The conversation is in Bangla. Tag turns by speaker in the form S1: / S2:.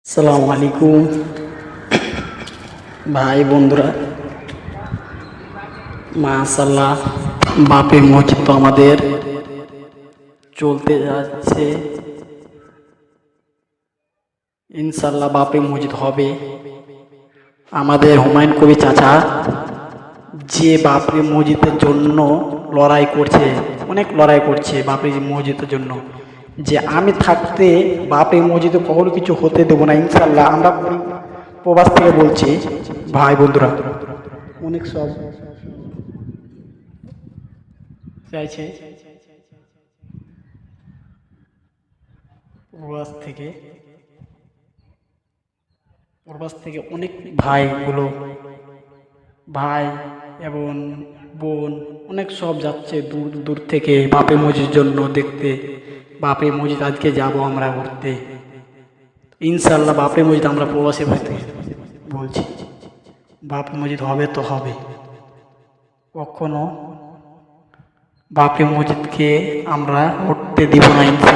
S1: আসসালামু আলাইকুম ভাই বন্ধুরা, মাশাআল্লাহ বাপের মসজিদ তো আমাদের চলতে যাচ্ছে। ইনশাআল্লাহ বাপের মসজিদ হবে। আমাদের হুমায়ুন কবির চাচা যে বাপের মসজিদের জন্য লড়াই করছে, অনেক লড়াই করছে বাপের মসজিদের জন্য, যে আমি থাকতে বাপের মসজিদে কখনো কিছু হতে দেবো না। ইনশাআল্লাহ আমরা প্রবাস থেকে বলছি ভাই বন্ধুরা, অনেক সব চাইছে প্রবাস থেকে অনেক ভাইগুলো, ভাই এবং বোন অনেক সব যাচ্ছে দূর দূর থেকে বাপের মসজিদের জন্য দেখতে। বাপের মসজিদ আজকে যাব আমরা ঘুরতে। ইনশাল্লাহ বাপের মসজিদ আমরা প্রবাসী হইতে বলছি, বাপের মসজিদ হবে তো হবে। কখনো বাপের মসজিদকে আমরা উঠতে দিব না ইনশাল্লাহ।